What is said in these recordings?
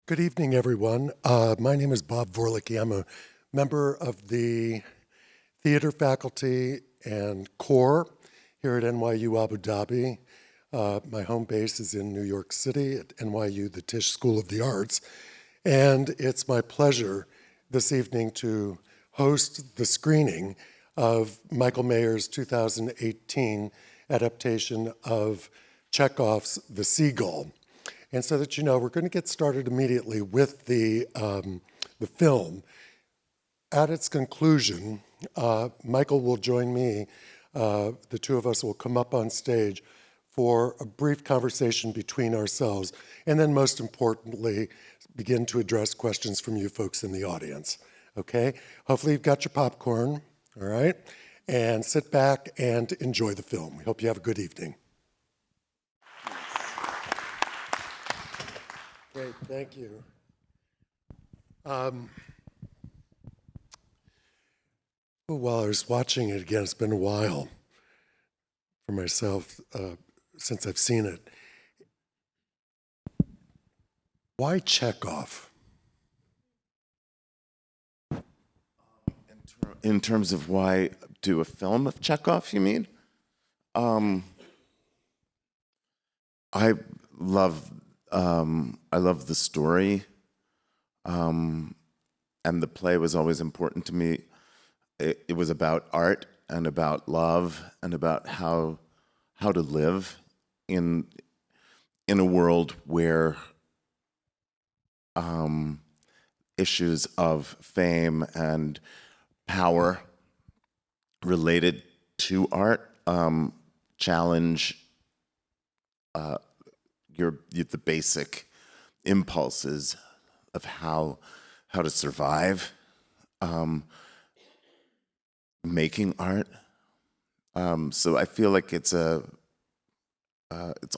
Good evening, everyone. My name is Bob Vorlicki. I'm a member of the theater faculty and corps here at NYU Abu Dhabi. My home base is in New York City at NYU, the Tisch School of the Arts. And it's my pleasure this evening to host the screening of Michael Mayer's 2018 adaptation of Chekhov's The Seagull. And so that you know, we're going to get started immediately with the film. At its conclusion, Michael will join me. The two of us will come up on stage for a brief conversation between ourselves, and then most importantly, begin to address questions from you folks in the audience, okay? Hopefully you've got your popcorn, all right? And sit back and enjoy the film. We hope you have a good evening. Great, thank you. While I was watching it again, it's been a while for myself since I've seen it. Why Chekhov? In terms of why do a film of Chekhov, you mean? I love the story, and the play was always important to me. It was about art and about love and about how to live in a world where issues of fame and power related to art challenge the basic impulses of how to survive making art. So I feel like it's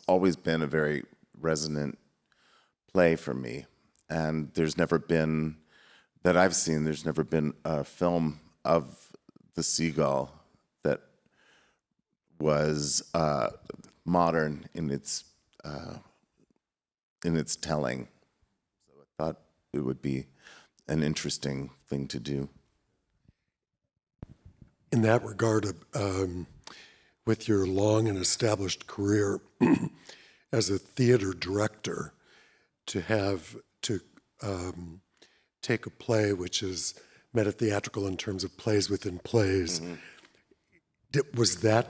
always been a very resonant play for me, and there's never been a film of The Seagull that was modern in its telling. So I thought it would be an interesting thing to do. In that regard, with your long and established career as a theater director, to take a play which is meta-theatrical in terms of plays within plays, was that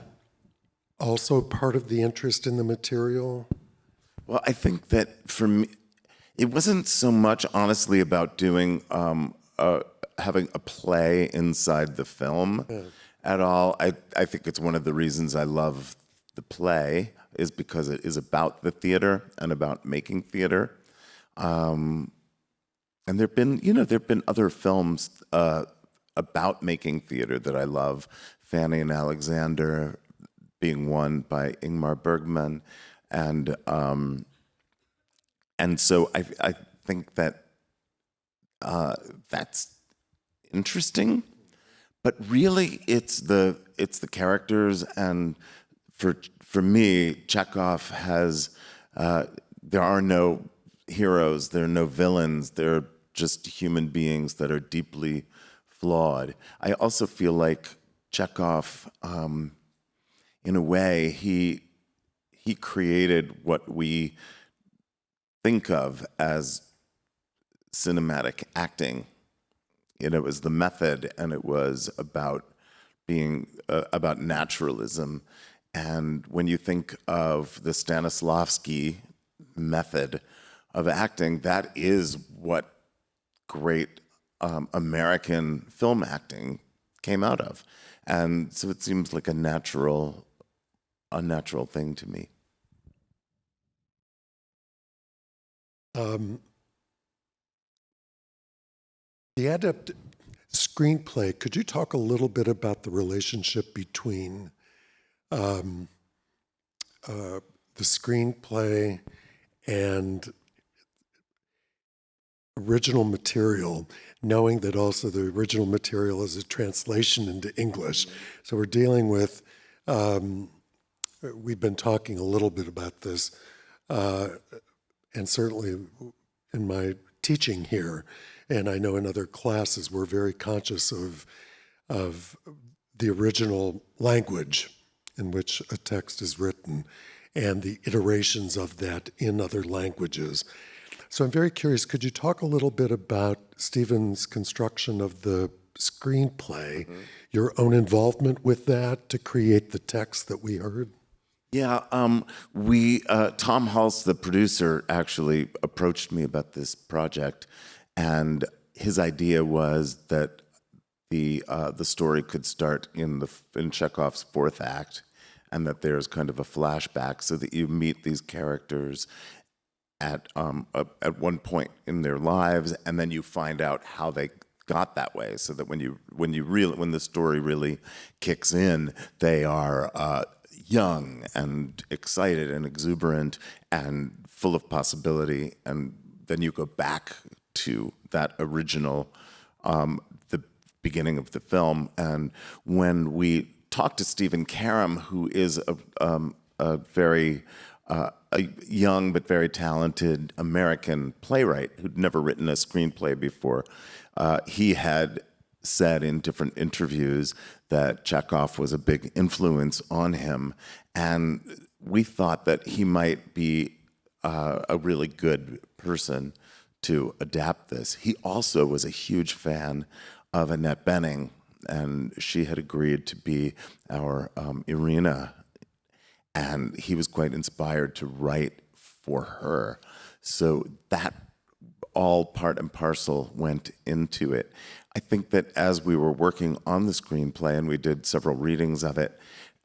also part of the interest in the material? Well, I think that for me, it wasn't so much, honestly, about doing having a play inside the film at all. I think it's one of the reasons I love the play is because it is about the theater and about making theater. And there've been other films about making theater that I love. Fanny and Alexander being one by Ingmar Bergman. And so I think that that's interesting, but really it's the characters, and for me, Chekhov has there are no heroes, there are no villains, they're just human beings that are deeply flawed. I also feel like Chekhov, in a way, he created what we think of as cinematic acting. It was the method, and it was about being about naturalism. And when you think of the Stanislavski method of acting, that is what great American film acting came out of. And so it seems like a natural thing to me. The screenplay, could you talk a little bit about the relationship between the screenplay and original material, knowing that also the original material is a translation into English? So we're dealing with, we've been talking a little bit about this, and certainly in my teaching here, and I know in other classes we're very conscious of the original language in which a text is written and the iterations of that in other languages. So I'm very curious, could you talk a little bit about Stephen's construction of the screenplay, your own involvement with that to create the text that we heard? Yeah, Tom Hulse, the producer, actually approached me about this project, and his idea was that the story could start in Chekhov's fourth act, and that there's kind of a flashback so that you meet these characters at one point in their lives, and then you find out how they got that way, so that when the story really kicks in, they are young and excited and exuberant and full of possibility, and then you go back to that original, the beginning of the film. And when we talked to Stephen Karam, who is a very a young but very talented American playwright who'd never written a screenplay before, he had said in different interviews that Chekhov was a big influence on him, and we thought that he might be a really good person to adapt this. He also was a huge fan of Annette Bening, and she had agreed to be our Irina, and he was quite inspired to write for her. So that all part and parcel went into it. I think that as we were working on the screenplay, and we did several readings of it,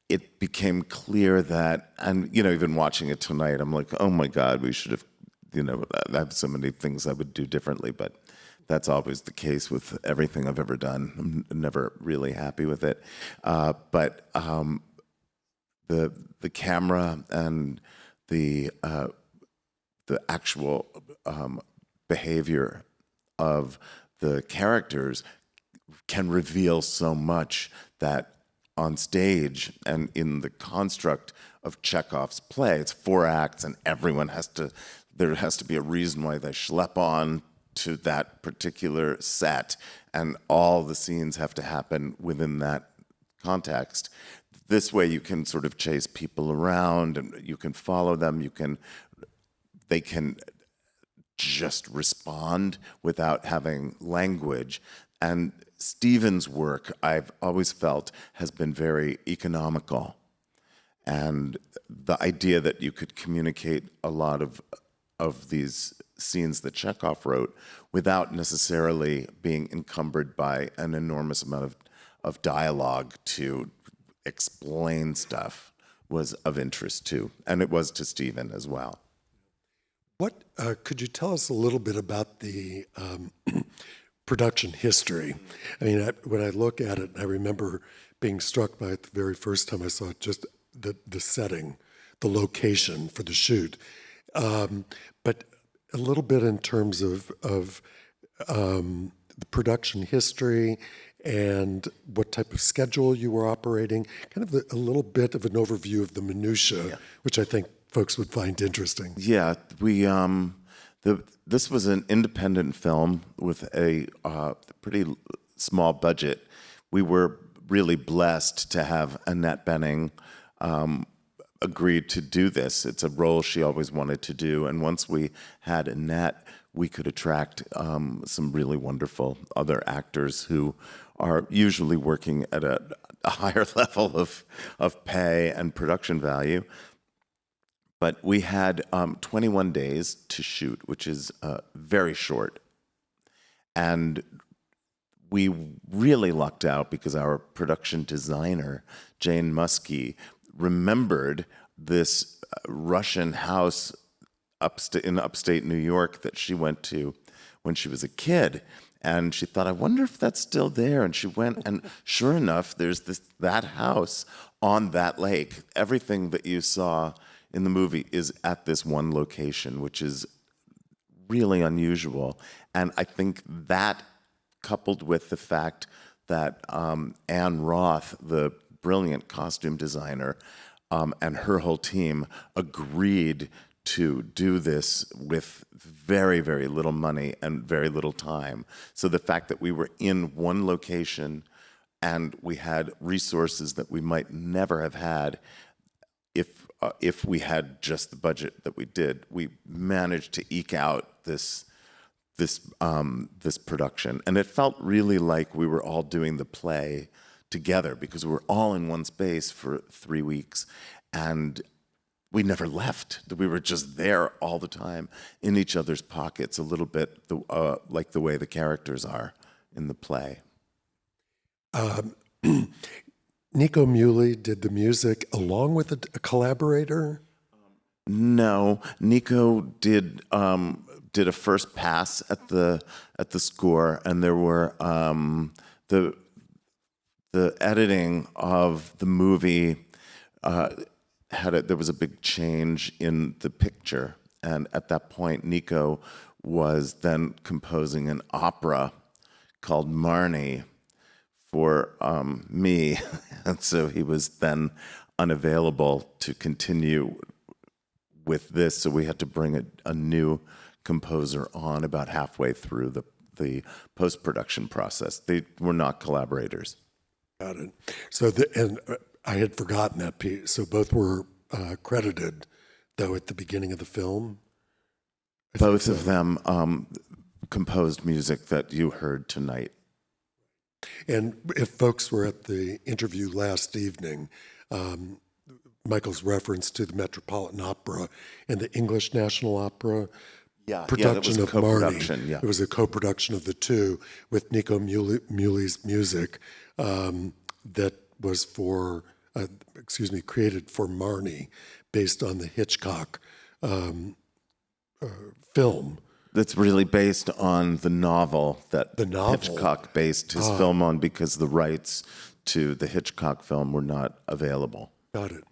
it became clear that, and even watching it tonight, I'm like, oh my God, we should have, I have so many things I would do differently, but that's always the case with everything I've ever done. I'm never really happy with it. But the camera and the actual behavior of the characters can reveal so much that on stage and in the construct of Chekhov's play, it's 4 acts, and there has to be a reason why they schlep on to that particular set, and all the scenes have to happen within that context. This way you can sort of chase people around, and you can follow them, they can just respond without having language. And Stephen's work, I've always felt, has been very economical. And the idea that you could communicate a lot of these scenes that Chekhov wrote without necessarily being encumbered by an enormous amount of dialogue to explain stuff was of interest too. And it was to Stephen as well. What could you tell us a little bit about the production history? I mean, when I look at it, I remember being struck by it the very first time I saw it, just the setting, the location for the shoot. But a little bit in terms of the production history and what type of schedule you were operating, kind of a little bit of an overview of the minutia, which I think folks would find interesting. Yeah, this was an independent film with a pretty small budget. We were really blessed to have Annette Bening agreed to do this. It's a role she always wanted to do, and once we had Annette, we could attract some really wonderful other actors who are usually working at a higher level of pay and production value. But we had 21 days to shoot, which is very short. And we really lucked out because our production designer, Jane Muskie, remembered this Russian house in upstate New York that she went to when she was a kid. And she thought, I wonder if that's still there. And she went, and sure enough, there's that house on that lake. Everything that you saw in the movie is at this one location, which is really unusual. And I think that, coupled with the fact that Anne Roth, the brilliant costume designer, and her whole team agreed to do this with very, very little money and very little time. So the fact that we were in one location and we had resources that we might never have had if we had just the budget that we did, we managed to eke out this production, and it felt really like we were all doing the play together because we were all in one space for 3 weeks, and we never left. We were just there all the time in each other's pockets, a little bit like the way the characters are in the play. Nico Muhly did the music along with a collaborator? No, Nico did a first pass at the score, and there were the editing of the movie there was a big change in the picture, and at that point Nico was then composing an opera called Marnie for me, and so he was then unavailable to continue with this, so we had to bring a new composer on about halfway through the post-production process. They were not collaborators. Got it. So, I had forgotten that piece. So both were credited, though, at the beginning of the film? Both of them composed music that you heard tonight. And if folks were at the interview last evening, Michael's reference to the Metropolitan Opera and the English National Opera production of Marnie. Yeah. It was a co-production of the two with Nico Muhly's music that was created for Marnie, based on the Hitchcock film. That's really based on the novel that Hitchcock based his film on, because the rights to the Hitchcock film were not available. Got it.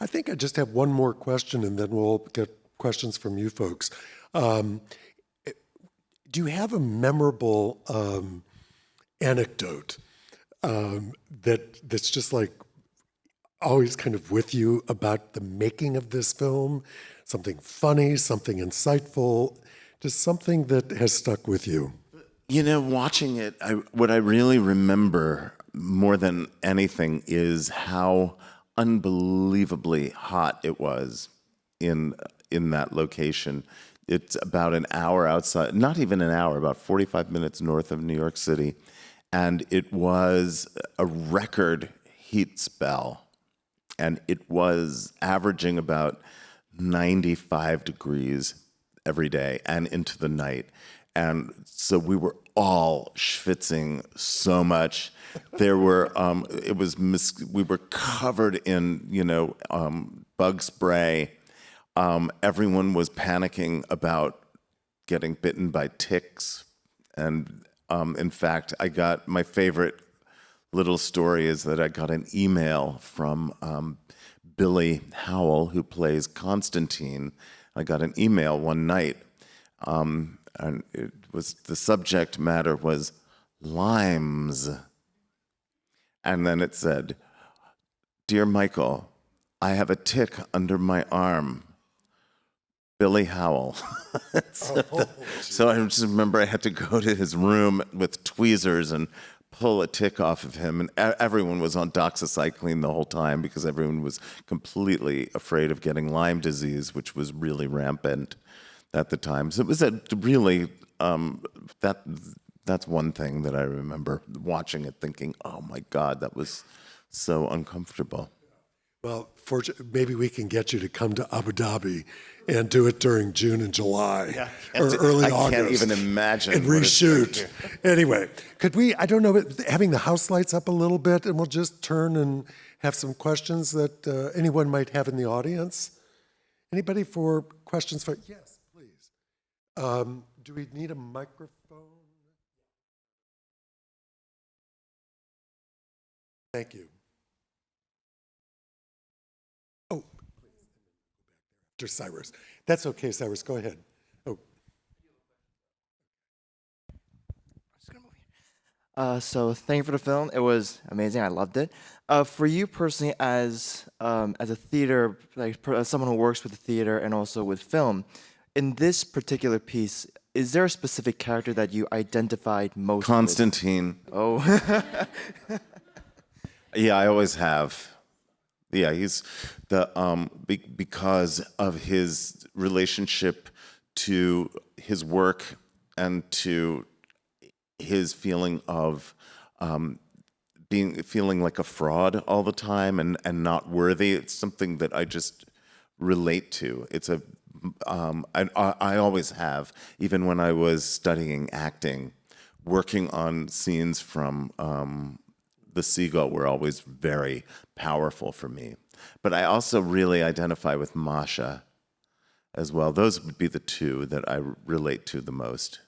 I think I just have one more question, and then we'll get questions from you folks. Do you have a memorable anecdote that's just like always kind of with you about the making of this film? Something funny, something insightful, just something that has stuck with you? You know, watching it, what I really remember more than anything is how unbelievably hot it was in that location. It's about an hour outside, not even an hour, about 45 minutes north of New York City. And it was a record heat spell. And it was averaging about 95 degrees every day and into the night. And so we were all schwitzing so much. There were, we were covered in, bug spray. Everyone was panicking about getting bitten by ticks. And in fact, my favorite little story is that I got an email from Billy Howell, who plays Konstantin. I got an email one night, and the subject matter was limes. And then it said, "Dear Michael, I have a tick under my arm. Billy Howell." So I just remember I had to go to his room with tweezers and pull a tick off of him, and everyone was on doxycycline the whole time because everyone was completely afraid of getting Lyme disease, which was really rampant at the time. So it was that's one thing that I remember watching it, thinking, "Oh my God, that was so uncomfortable." Well, maybe we can get you to come to Abu Dhabi and do it during June and July or early August. I can't even imagine. And reshoot. Anyway, could we, I don't know, having the house lights up a little bit, and we'll just turn and have some questions that anyone might have in the audience. Anybody for questions? Yes, please. Do we need a microphone? Thank you. Oh, please. After Cyrus. That's okay, Cyrus. Go ahead. Oh. So thank you for the film. It was amazing. I loved it. For you personally, as a theater, as someone who works with the theater and also with film, in this particular piece, is there a specific character that you identified most with? Konstantin. Oh, Yeah, I always have. Yeah, he's the because of his relationship to his work and to his feeling of feeling like a fraud all the time and not worthy. It's something that I just relate to. It's a I always have, even when I was studying acting, working on scenes from the Seagull were always very powerful for me. But I also really identify with Masha as well. Those would be the two that I relate to the most.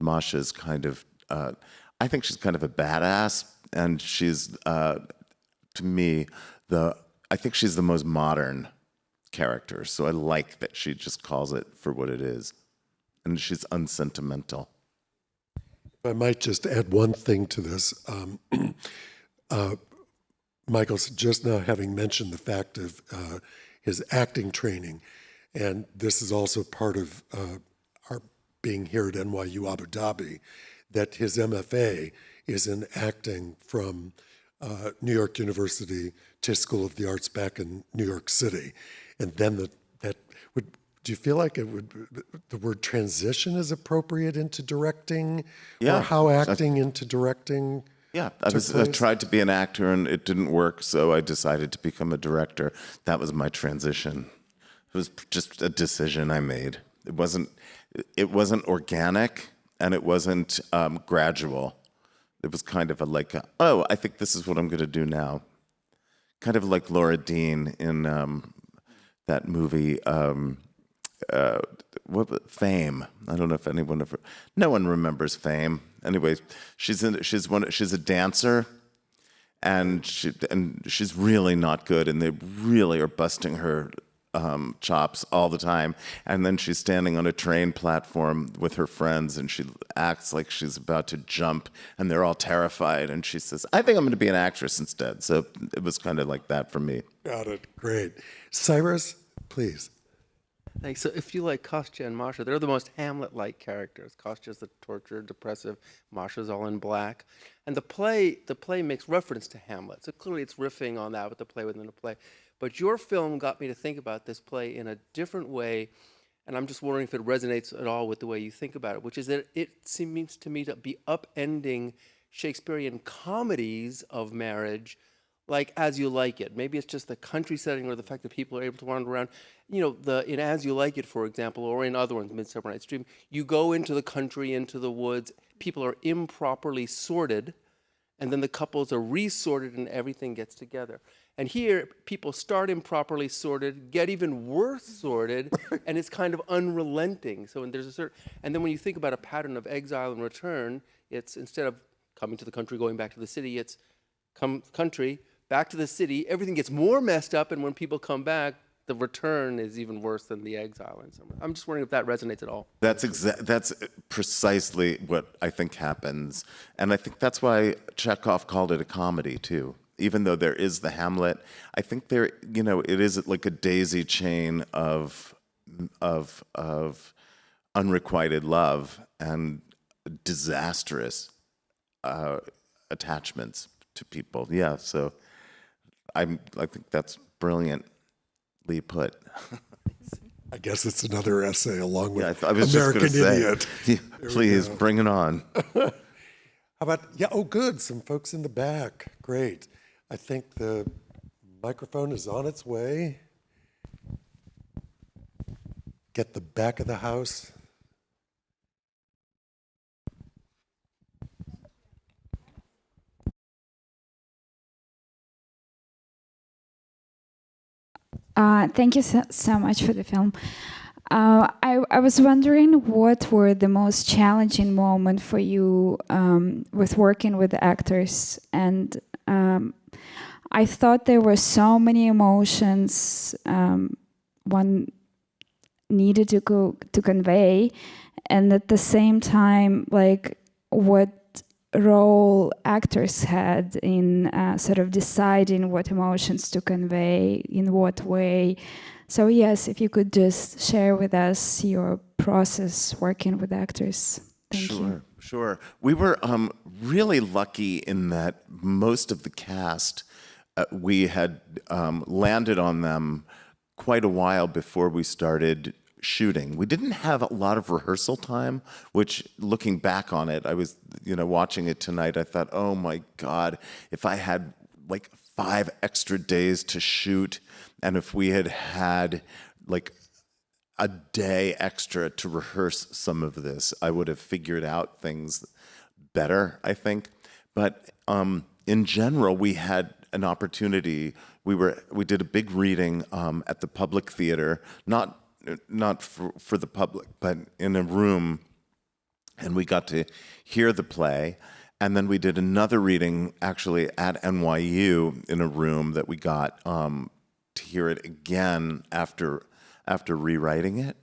Masha's kind of, I think she's kind of a badass, and she's, to me, I think she's the most modern character. So I like that she just calls it for what it is. And she's unsentimental. I might just add one thing to this. Michael's just now having mentioned the fact of his acting training, and this is also part of our being here at NYU Abu Dhabi, that his MFA is in acting from New York University Tisch School of the Arts back in New York City. And then do you feel like the word transition is appropriate into directing? Yeah. Or how acting into directing? Yeah, I tried to be an actor and it didn't work, so I decided to become a director. That was my transition. It was just a decision I made. It wasn't organic and it wasn't gradual. It was kind of oh, I think this is what I'm going to do now. Kind of like Laura Dean in that movie, Fame. I don't know if anyone ever. No one remembers Fame. Anyway, she's a dancer, and she's really not good, and they really are busting her chops all the time. And then she's standing on a train platform with her friends, and she acts like she's about to jump, and they're all terrified. And she says, "I think I'm going to be an actress instead." So it was kind of like that for me. Got it. Great. Cyrus, please. Thanks. So if you like Kostya and Masha, they're the most Hamlet-like characters. Kostya's the tortured, depressive, Masha's all in black. And the play makes reference to Hamlet. So clearly it's riffing on that with the play within the play. But your film got me to think about this play in a different way, and I'm just wondering if it resonates at all with the way you think about it, which is that it seems to me to be upending Shakespearean comedies of marriage, like As You Like It. Maybe it's just the country setting or the fact that people are able to wander around. You know, in As You Like It, for example, or in other ones, Midsummer Night's Dream, you go into the country, into the woods, people are improperly sorted, and then the couples are resorted and everything gets together. And here, people start improperly sorted, get even worse sorted, and it's kind of unrelenting. So there's a certain, and then when you think about a pattern of exile and return, it's instead of coming to the country, going back to the city, it's country, back to the city, everything gets more messed up, and when people come back, the return is even worse than the exile in some way. I'm just wondering if that resonates at all. That's precisely what I think happens. And I think that's why Chekhov called it a comedy too. Even though there is the Hamlet, I think it is like a daisy chain of unrequited love and disastrous attachments to people. Yeah, so I think that's brilliantly put. I guess it's another essay along with I was American just gonna Idiot. Say, please bring it on. How about, good, some folks in the back. Great. I think the microphone is on its way. Get the back of the house. Thank you so much for the film. I was wondering what were the most challenging moments for you with working with actors, and I thought there were so many emotions one needed to convey, and at the same time, like what role actors had in sort of deciding what emotions to convey, in what way. So yes, if you could just share with us your process working with actors. Thank you. Sure. We were really lucky in that most of the cast, we had landed on them quite a while before we started shooting. We didn't have a lot of rehearsal time, which, looking back on it, I was, watching it tonight, I thought, oh my God, if I had like 5 extra days to shoot, and if we had had like a day extra to rehearse some of this, I would have figured out things better, I think. But in general, we had an opportunity. We did a big reading at the Public Theater, not for the public, but in a room, and we got to hear the play. And then we did another reading actually at NYU in a room that we got to hear it again after rewriting it.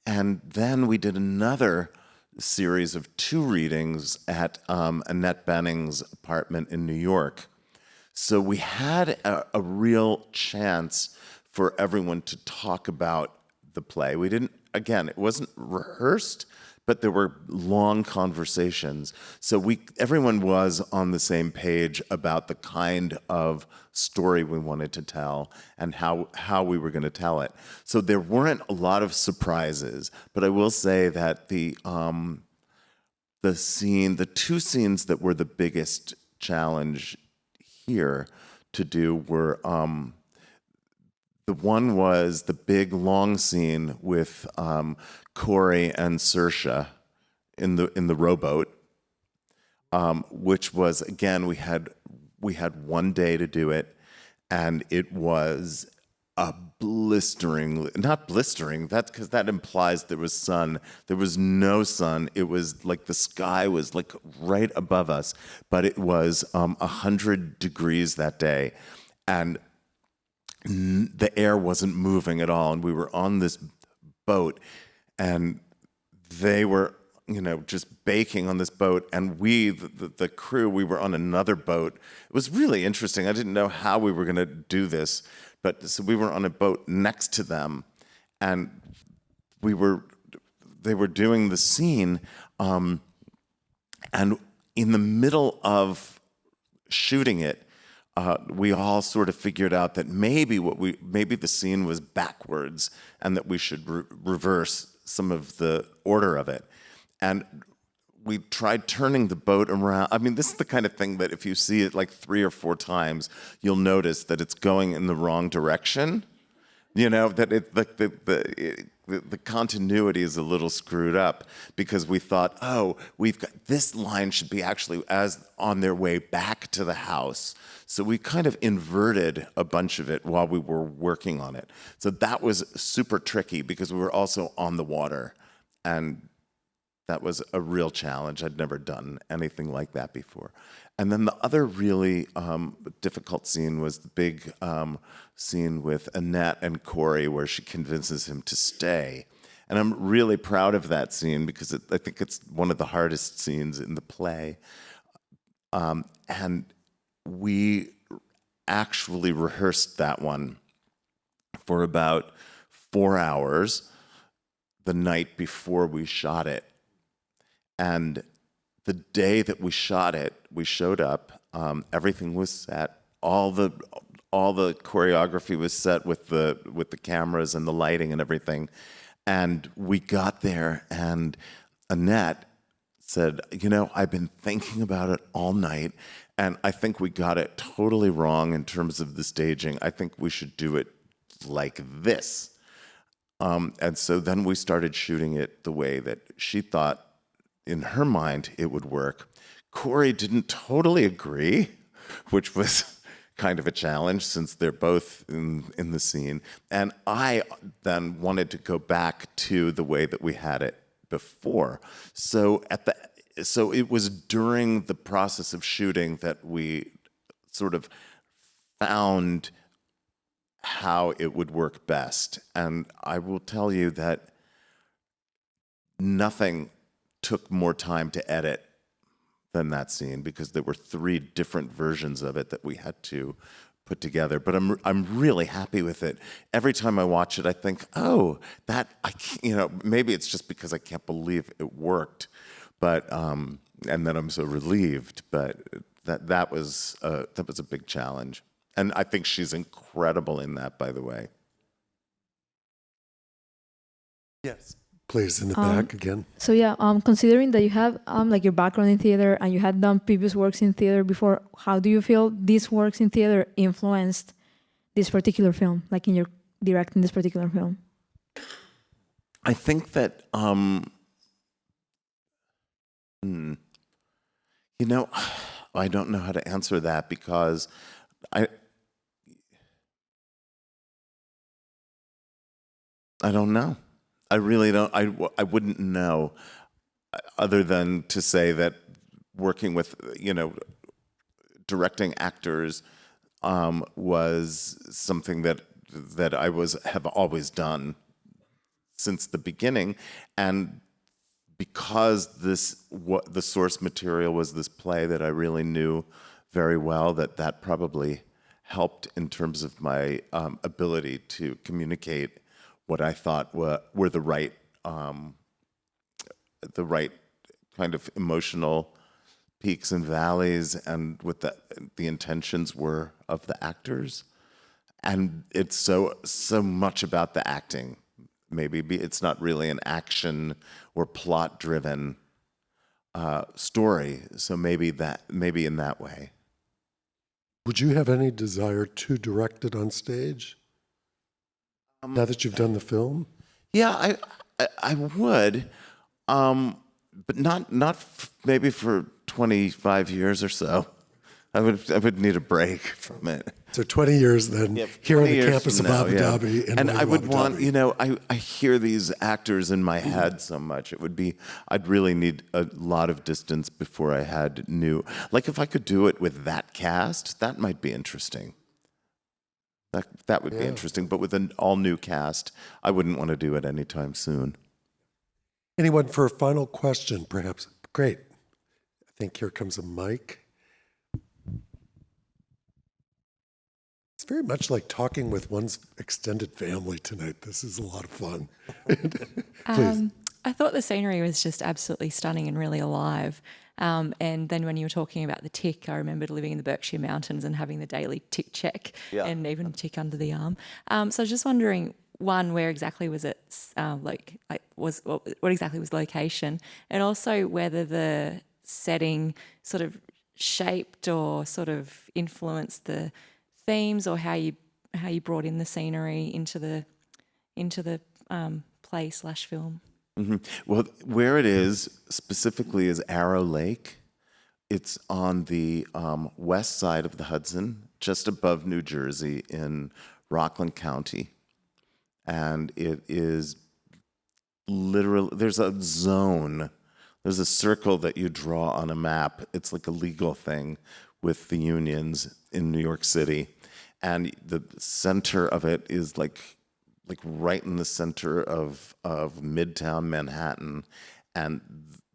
And then we did another series of 2 readings at Annette Benning's apartment in New York. So we had a real chance for everyone to talk about the play. We didn't, again, it wasn't rehearsed, but there were long conversations. So everyone was on the same page about the kind of story we wanted to tell and how we were going to tell it. So there weren't a lot of surprises, but I will say that the 2 scenes that were the biggest challenge here to do were the one was the big long scene with Corey and Saoirse in the rowboat, which was, again, we had 1 day to do it, and it was a not blistering, that's because that implies there was sun. There was no sun. It was like the sky was like right above us, but it was 100 degrees that day, and the air wasn't moving at all, and we were on this boat, and they were, just baking on this boat, and the crew, we were on another boat. It was really interesting. I didn't know how we were going to do this, but so we were on a boat next to them, and they were doing the scene, and in the middle of shooting it, we all sort of figured out that maybe the scene was backwards and that we should reverse some of the order of it. And we tried turning the boat around. I mean, this is the kind of thing that if you see it like 3 or 4 times, you'll notice that it's going in the wrong direction. That the continuity is a little screwed up because we thought, we've got this line should be actually as on their way back to the house. So we kind of inverted a bunch of it while we were working on it. So that was super tricky because we were also on the water, and that was a real challenge. I'd never done anything like that before. And then the other really difficult scene was the big scene with Annette and Corey where she convinces him to stay. And I'm really proud of that scene because I think it's one of the hardest scenes in the play. And we actually rehearsed that one for about 4 hours the night before we shot it. And the day that we shot it, we showed up. Everything was set. All the choreography was set with the cameras and the lighting and everything. And we got there, and Annette said, I've been thinking about it all night, and I think we got it totally wrong in terms of the staging. I think we should do it like this. And so then we started shooting it the way that she thought in her mind it would work. Corey didn't totally agree, which was kind of a challenge since they're both in the scene. And I then wanted to go back to the way that we had it before. So it was during the process of shooting that we sort of found how it would work best. And I will tell you that nothing took more time to edit than that scene because there were 3 different versions of it that we had to put together. But I'm really happy with it. Every time I watch it, I think, oh, maybe it's just because I can't believe it worked, but and then I'm so relieved. But that was a big challenge, and I think she's incredible in that, by the way. Yes. Please, in the back again. So yeah, considering that you have like your background in theater and you had done previous works in theater before, how do you feel these works in theater influenced this particular film, like in your directing this particular film? I think that I don't know how to answer that because I don't know. I really don't. I wouldn't know, other than to say that working with directing actors was something that I have always done since the beginning, and because the source material was this play that I really knew very well, that probably helped in terms of my ability to communicate what I thought were the right kind of emotional peaks and valleys, and what the intentions were of the actors. And it's so much about the acting. Maybe it's not really an action or plot-driven story. So maybe in that way. Would you have any desire to direct it on stage? Now that you've done the film? Yeah, I would, but not maybe for 25 years or so. I would need a break from it. So 20 years then, here on the campus of Abu Dhabi. And I would Abu want, Dhabi. I hear these actors in my head so much. I'd really need a lot of distance before I had new. Like if I could do it with that cast, that might be interesting. That would be interesting, but with an all-new cast, I wouldn't want to do it anytime soon. Anyone for a final question, perhaps? Great. I think here comes a mic. It's very much like talking with one's extended family tonight. This is a lot of fun. Please. I thought the scenery was just absolutely stunning and really alive. And then when you were talking about the tick, I remembered living in the Berkshire Mountains and having the daily tick check and even tick under the arm. So I was just wondering, one, where exactly was it, what exactly was the location? And also whether the setting sort of shaped or sort of influenced the themes, or how you brought in the scenery into the play/film. Mm-hmm. Well, where it is specifically is Arrow Lake. It's on the west side of the Hudson, just above New Jersey in Rockland County. And it is literally, there's a zone, there's a circle that you draw on a map. It's like a legal thing with the unions in New York City. And the center of it is like right in the center of Midtown Manhattan. And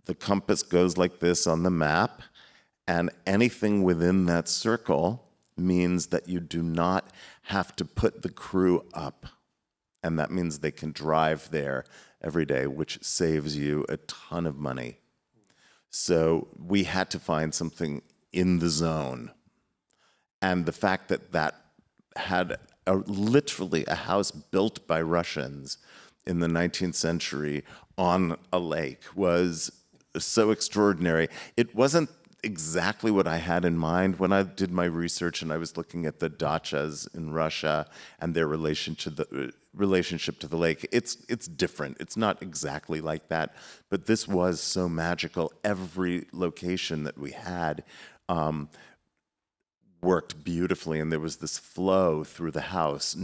the compass goes like this on the map, and anything within that circle means that you do not have to put the crew up. And that means they can drive there every day, which saves you a ton of money. So we had to find something in the zone. And the fact that had literally a house built by Russians in the 19th century on a lake was so extraordinary. It wasn't exactly what I had in mind when I did my research and I was looking at the dachas in Russia and their relationship to the lake. It's different. It's not exactly like that, but this was so magical. Every location that we had worked beautifully, and there was this flow through the house.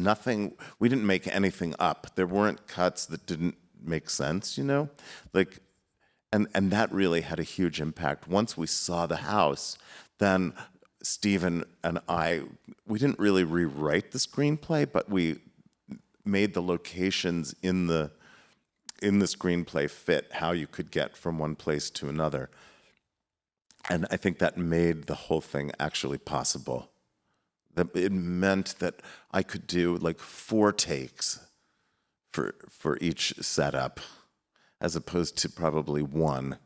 We didn't make anything up. There weren't cuts that didn't make sense, like, and that really had a huge impact. Once we saw the house, then Stephen and we didn't really rewrite the screenplay, but we made the locations in the screenplay fit how you could get from one place to another. And I think that made the whole thing actually possible. That it meant that I could do like 4 takes for each setup, as opposed to probably 1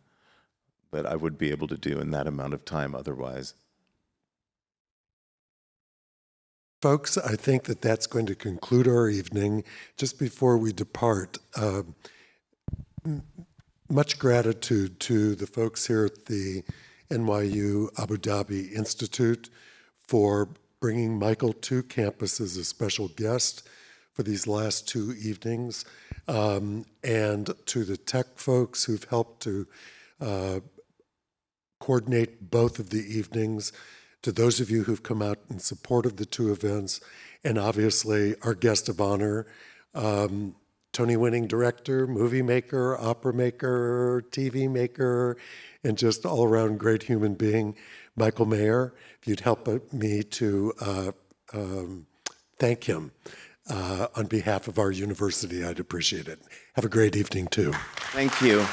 that I would be able to do in that amount of time otherwise. Folks, I think that that's going to conclude our evening. Just before we depart, much gratitude to the folks here at the NYU Abu Dhabi Institute for bringing Michael to campus as a special guest for these last 2 evenings, and to the tech folks who've helped to coordinate both of the evenings, to those of you who've come out in support of the 2 events, and obviously our guest of honor, Tony-winning director, movie maker, opera maker, TV maker, and just all-around great human being, Michael Mayer. If you'd help me to thank him on behalf of our university, I'd appreciate it. Have a great evening, too. Thank you.